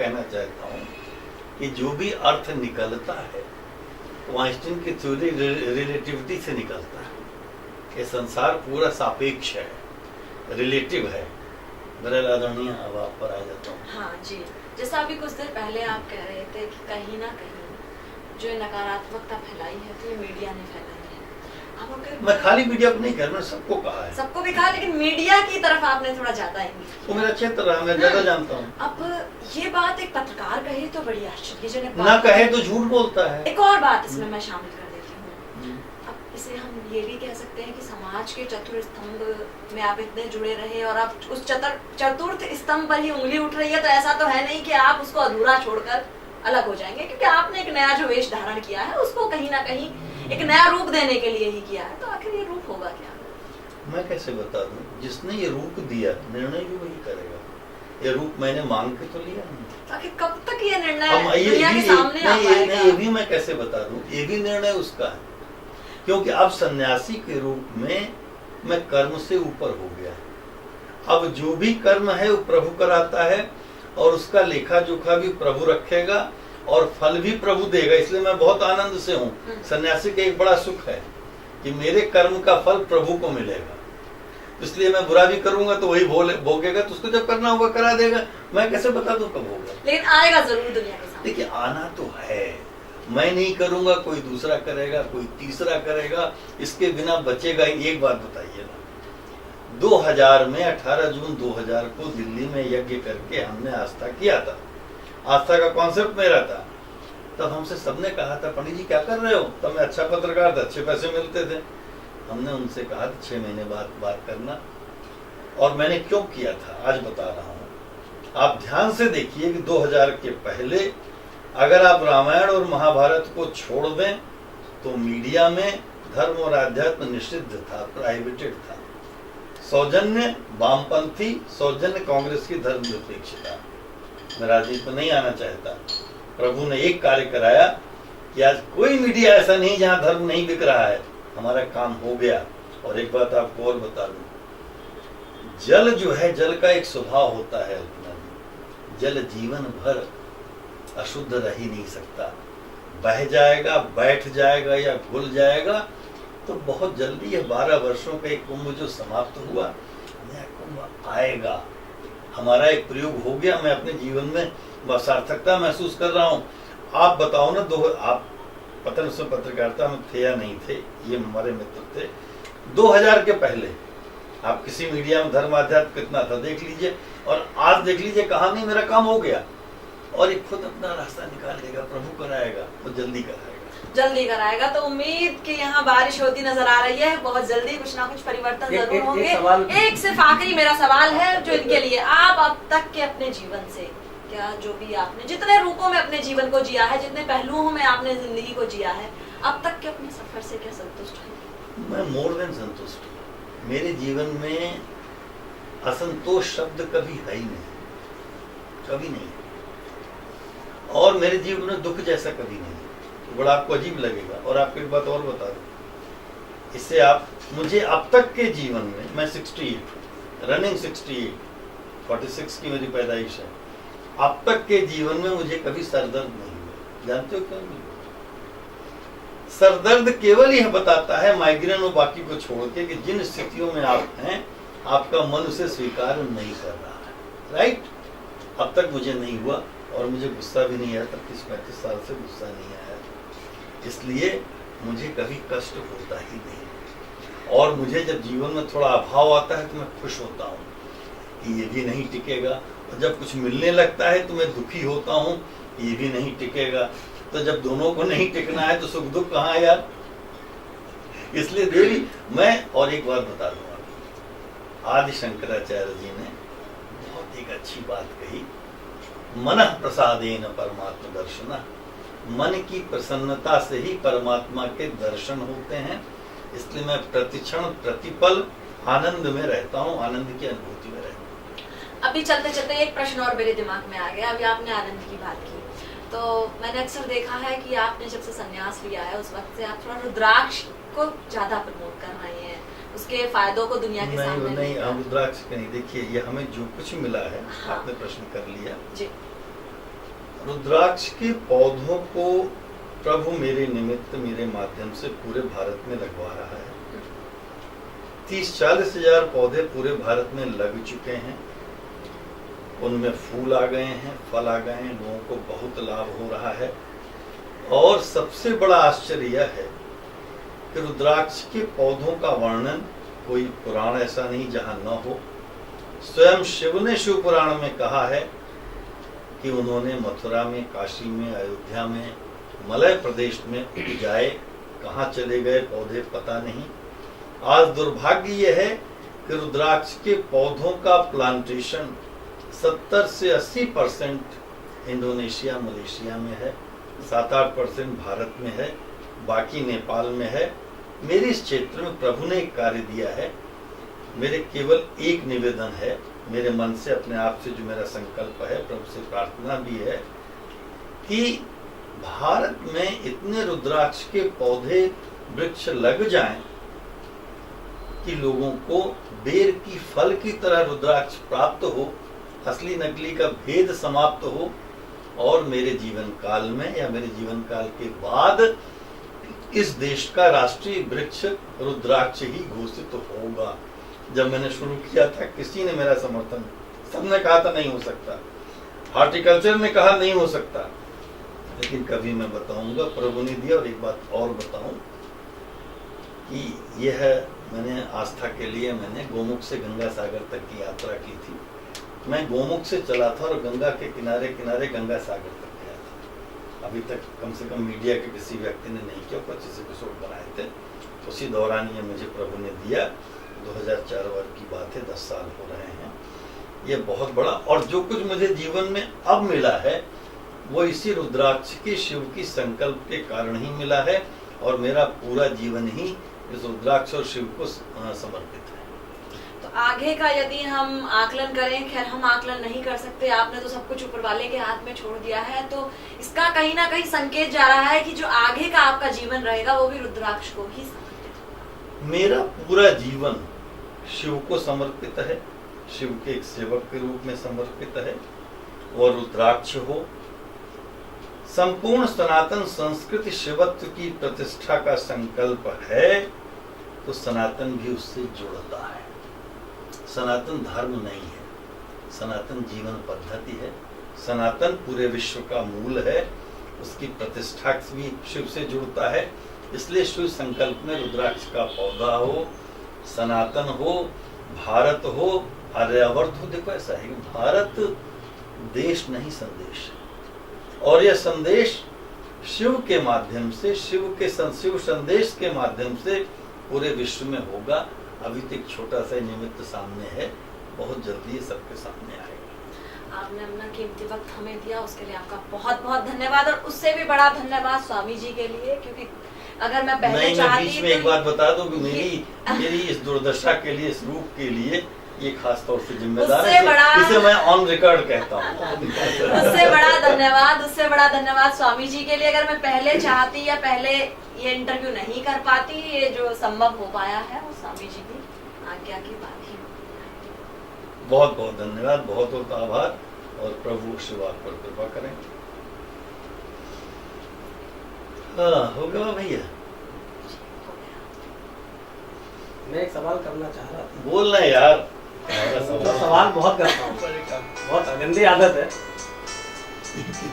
कहना चाहता हूँ कि जो भी अर्थ निकलता है आइंस्टीन की थ्योरी रिलेटिविटी से निकलता है। ये संसार पूरा सापेक्ष है, रिलेटिव है। मेरा आदरणीय, अब आप पर आ जाता हूँ। हाँ जी, जैसा अभी कुछ देर पहले आप कह रहे थे कि कहीं ना कहीं जो नकारात्मकता फैलाई है तो ये मीडिया ने फैलाई है। आप मैं खाली मीडिया को नहीं कह रहा, मैं सबको कहा है, सबको भी कहा, लेकिन मीडिया की तरफ आपने थोड़ा ज्यादा वो मेरा क्षेत्र रहा, मैं ज्यादा जानता हूँ। अब ये बात एक पत्रकार कहे तो बड़ी आश्चर्यजनक ना कहे तो झूठ बोलता है। एक और बात इसमें मैं शामिल कर देती हूँ। अब इसे हम ये भी कह सकते हैं कि समाज के चतुर्थ स्तंभ में आप इतने जुड़े रहे और आप उस चतुर्थ स्तंभ पर ही उंगली उठ रही है, तो ऐसा तो है नहीं कि आप उसको अधूरा छोड़कर अलग हो जाएंगे, क्योंकि आपने एक नया जो वेश धारण किया है उसको कहीं ना कहीं एक नया रूप देने के लिए ही किया है। तो आखिर ये रूप होगा क्या? मैं कैसे बता दूं? जिसने ये रूप दिया, निर्णय भी वही करेगा। ये रूप मैंने मांग के तो लिया नहीं। तो आखिर कब तक ये निर्णय दुनिया के सामने आ पाएगा? ये भी मैं कैसे बता दूं? ये भी निर्णय उसका है, क्योंकि अब सन्यासी के रूप में मैं कर्म से ऊपर हो गया। अब जो भी कर्म है वो प्रभु कराता है और उसका लेखा जोखा भी प्रभु रखेगा और फल भी प्रभु देगा। इसलिए मैं बहुत आनंद से हूँ। सन्यासी का एक बड़ा सुख है कि मेरे कर्म का फल प्रभु को मिलेगा, इसलिए मैं बुरा भी करूंगा तो वही भोगेगा, तो उसको जब करना होगा करा देगा। मैं कैसे बता दूं कब होगा? लेकिन आएगा जरूर दुनिया के सामने। देखिए, आना तो है, मैं नहीं करूंगा, कोई दूसरा करेगा, कोई तीसरा करेगा, इसके बिना बचेगा। एक बात बताइए ना, 2000 में 18 जून 2000 को दिल्ली में यज्ञ करके हमने आस्था किया था। आस्था का कॉन्सेप्ट मेरा था। तब हमसे सबने कहा था, पंडित जी क्या कर रहे हो? तब मैं अच्छा पत्रकार था, अच्छे पैसे मिलते थे। हमने उनसे कहा 6 महीने बाद बात करना। और मैंने क्यों किया था आज बता रहा हूँ। आप ध्यान से देखिए कि 2000 के पहले अगर आप रामायण और महाभारत को छोड़ दें तो मीडिया में धर्म और आध्यात्म निषिद्ध था, प्रोहिबिटेड था। सौजन्य वामपंथी, सौजन्य कांग्रेस की धर्मनिरपेक्षता। मैं राजनीति में नहीं आना चाहता। प्रभु ने एक कार्य कराया कि आज कोई मीडिया ऐसा नहीं जहां धर्म नहीं बिक रहा है। हमारा काम हो गया। और एक बात आपको और बता दूं, जल जो है, जल का एक स्वभाव होता है, जल जीवन भर अशुद्ध रह ही नहीं सकता। बह जाएगा, बैठ जाएगा या घुल जाएगा तो बहुत जल्दी ये 12 वर्षों का एक कुंभ जो समाप्त हुआ, नया कुंभ आएगा। हमारा एक प्रयोग हो गया। मैं अपने जीवन में सार्थकता महसूस कर रहा हूँ। आप बताओ ना, आप पता नहीं उसमें पत्रकारिता में थे या नहीं थे, ये हमारे मित्र थे। 2000 के पहले आप किसी मीडिया में धर्म आध्यात्म कितना था देख लीजिए, और आज देख लीजिए कहा नहीं मेरा काम हो गया। और ये खुद अपना रास्ता निकाल लेगा, प्रभु कराएगा, वो जल्दी कराएगा। तो उम्मीद कि यहाँ बारिश होती नजर आ रही है। बहुत जल्दी कुछ ना कुछ परिवर्तन जरूर होंगे। एक सिर्फ आखिरी मेरा सवाल है जो इनके लिए, आप अब तक के अपने जीवन से क्या, जो भी आपने जितने रूपों में अपने जीवन को जिया है, जितने पहलुओं में आपने जिंदगी को जिया है, अब तक के अपने सफर से क्या संतुष्ट हैं? मैं मोर देन संतुष्ट हूँ। मेरे जीवन में असंतोष शब्द कभी है ही नहीं, कभी नहीं। और मेरे जीवन में दुख जैसा कभी नहीं। बड़ा आपको अजीब लगेगा। और आपको एक बात और बता दूं, इससे आप मुझे अब तक के जीवन में, मैं 68 रनिंग 68, 46 की मेरी पैदाइश है। अब तक के जीवन में मुझे कभी सरदर्द नहीं हुआ। जानते हो क्यों नहीं हुआ? सरदर्द केवल यह बताता है, माइग्रेन और बाकी को छोड़ के, कि जिन स्थितियों में आप हैं आपका मन उसे स्वीकार नहीं कर रहा है। राइट? अब तक मुझे नहीं हुआ और मुझे गुस्सा भी नहीं आया। 33-35 साल से गुस्सा नहीं आया, इसलिए मुझे कभी कष्ट होता ही नहीं। और मुझे जब जीवन में थोड़ा अभाव आता है तो मैं खुश होता हूँ कि ये भी नहीं टिकेगा। और जब कुछ मिलने लगता है तो मैं दुखी होता हूँ, ये भी नहीं टिकेगा। तो जब दोनों को नहीं टिकना है तो सुख दुख कहाँ है यार? इसलिए देवी मैं, और एक बात बता दूंगा, आदि शंकराचार्य जी ने बहुत एक अच्छी बात कही, मनः प्रसादेन परमात्मा दर्शन। मन की प्रसन्नता से ही परमात्मा के दर्शन होते हैं। इसलिए मैं प्रतिक्षण प्रतिपल आनंद में रहता हूँ, आनंद की अनुभूति में रहता हूँ। अभी चलते चलते एक प्रश्न और मेरे दिमाग में आ गया। अभी आपने आनंद की बात की, तो मैंने अक्सर देखा है कि आपने जब से संन्यास लिया है उस वक्त से आप थोड़ा रुद्राक्ष को ज्यादा प्रमोट कर रहे हैं, उसके फायदों को दुनिया के सामने नहीं, हम रुद्राक्ष नहीं। देखिए, ये हमें जो कुछ मिला है, हाँ। आपने प्रश्न कर लिया जी। रुद्राक्ष के पौधों को प्रभु मेरे निमित्त मेरे माध्यम से पूरे भारत में लगवा रहा है। 30-40 हजार पौधे पूरे भारत में लग चुके हैं। उनमें फूल आ गए हैं, फल आ गए हैं, लोगों को बहुत लाभ हो रहा है। और सबसे बड़ा आश्चर्य यह है कि रुद्राक्ष के पौधों का वर्णन कोई पुराण ऐसा नहीं जहां न हो। स्वयं शिव ने शिव पुराण में कहा है कि उन्होंने मथुरा में, काशी में, अयोध्या में, मलय प्रदेश में जाए, कहाँ चले गए पौधे पता नहीं। आज दुर्भाग्य यह है कि रुद्राक्ष के पौधों का प्लांटेशन 70 से 80% इंडोनेशिया, मलेशिया में है, 7-8% भारत में है, बाकी नेपाल में है। मेरे इस क्षेत्र में प्रभु ने एक कार्य दिया है। मेरे केवल एक निवेदन है, मेरे मन से, अपने आप से जो मेरा संकल्प है, प्रभु से प्रार्थना भी है कि भारत में इतने रुद्राक्ष के पौधे, वृक्ष लग जाएं कि लोगों को बेर की फल की तरह रुद्राक्ष प्राप्त हो, असली नकली का भेद समाप्त हो, और मेरे जीवन काल में या मेरे जीवन काल के बाद इस देश का राष्ट्रीय वृक्ष रुद्राक्ष ही घोषित होगा। जब मैंने शुरू किया था किसी ने मेरा समर्थन, सबने कहा था नहीं हो सकता, हॉर्टिकल्चर ने कहा नहीं हो सकता, लेकिन कभी मैं बताऊंगा, प्रभु ने दिया। और एक बात और बताऊं कि यह मैंने आस्था के लिए मैंने गोमुख से गंगा सागर तक की यात्रा की थी। मैं गोमुख से चला था और गंगा के किनारे किनारे गंगा सागर तक गया था। अभी तक कम से कम मीडिया के किसी व्यक्ति ने नहीं किया। 25 एपिसोड बनाए थे, उसी दौरान ये मुझे प्रभु ने दिया। 2004 वर्ष की बात है, 10 साल हो रहे हैं। ये बहुत बड़ा, और जो कुछ मुझे जीवन में अब मिला है वो इसी रुद्राक्ष के, शिव की संकल्प के कारण ही मिला है। और मेरा पूरा जीवन ही इस रुद्राक्ष और शिव को समर्पित है। तो आगे का यदि हम आकलन करें, खैर हम आकलन नहीं कर सकते, आपने तो सब कुछ ऊपर वाले के हाथ में छोड़ दिया है, तो इसका कहीं ना कहीं संकेत जा रहा है कि जो आगे का आपका जीवन रहेगा वो भी रुद्राक्ष को ही समर्पित होगा। मेरा पूरा जीवन शिव को समर्पित है, शिव के एक सेवक के रूप में समर्पित है। और रुद्राक्ष हो, संपूर्ण सनातन संस्कृति शिवत्व की प्रतिष्ठा का संकल्प है, तो सनातन भी उससे जुड़ता है। सनातन धर्म नहीं है, सनातन जीवन पद्धति है। सनातन पूरे विश्व का मूल है, उसकी प्रतिष्ठा भी शिव से जुड़ता है। इसलिए शिव संकल्प में रुद्राक्ष का पौधा हो, सनातन हो, भारत हो, आर्यावर्त हो। देखो ऐसा है कि भारत देश नहीं संदेश है, और यह संदेश शिव के माध्यम से, शिव संदेश के माध्यम से पूरे विश्व में होगा। अभी तो एक छोटा सा निमित्त सामने है, बहुत जल्दी ये सबके सामने आएगा। आपने अपना कीमती वक्त हमें दिया, उसके लिए आपका बहुत बहुत धन्यवाद। और उससे भी बड़ा धन्यवाद स्वामी जी के लिए, क्योंकि अगर मैं पहले चाहती, बीच में एक बात बता दूं कि मेरी इस दुर्दशा के लिए, इस रूप के लिए ये खास तौर से जिम्मेदार है, इसे मैं ऑन रिकॉर्ड कहता हूँ। उससे बड़ा धन्यवाद स्वामी जी के लिए। अगर मैं पहले चाहती या पहले ये इंटरव्यू नहीं कर पाती, ये जो संभव हो पाया है वो स्वामी जी की आज्ञा की बात ही। बहुत बहुत धन्यवाद, बहुत बहुत आभार, और प्रभु शिव आप पर कृपा करें। हो गया भैया। मैं एक सवाल करना चाह रहा था। बोलना यार। सवाल बहुत करता हूँ, बहुत गंदी आदत है।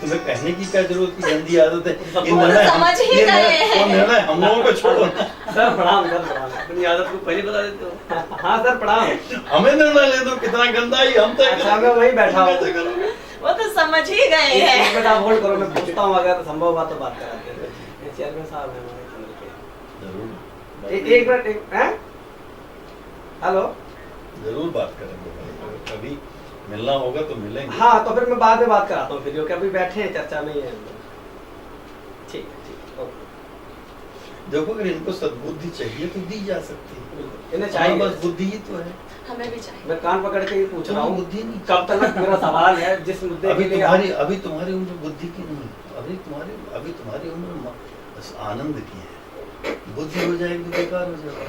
तुम्हें कहने की क्या जरूरत की गंदी आदत है? समझ ही गए हैं। हम लोगों को छोड़ो। सर प्रणाम, सर प्रणाम। अपनी आदत को पहले बता देते हो। हाँ सर प्रणाम। हमें निर्णय ले दो कितना गंदा ही हम तक। अच्छा मैं वही बैठा हूँ। वो तो समझ ही गए हैं। एक मिनट आप होल्ड करो, मैं पूछता हूँ, अगर संभव बात तो बात कराते हैं। चेयरमैन साहब है हमारे, एक मिनट। हेलो, जरूर बात करेंगे भाई, कभी मिलना होगा तो मिलेंगे। हाँ तो फिर मैं बाद में बात कराता हूँ, फिर क्योंकि अभी बैठे हैं, चर्चा में ही है। ठीक है, ओके। देखो अगर इनको सद्बुद्धि चाहिए तो दी जा सकती है, इन्हें चाहिए, बस बुद्धि ही तो है। हमें भी चाहिए। मैं कान पकड़ के ही पूछ रहा हूँ, बुद्धि नहीं। कब तक मेरा सवाल है जिस मुद्दे के लिए अभी तुम्हारी उम्र बुद्धि की नहीं, अभी तुम्हारी उम्र आनंद की है। बुद्धि हो जाएगी तो बेकार हो जाएगा।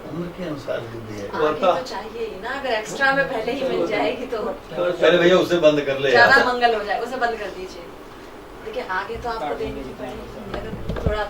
उम्र के अनुसार बुद्धि है। वो आगे तो चाहिए ही ना, अगर एक्स्ट्रा में पहले ही मिल जाएगी तो पहले भैया उसे बंद कर ले यार। ज्यादा मंगल हो जाए, उसे बंद कर दीजिए। देखिए आगे तो आपको देनी ही पड़ेगी, अगर थोड़ा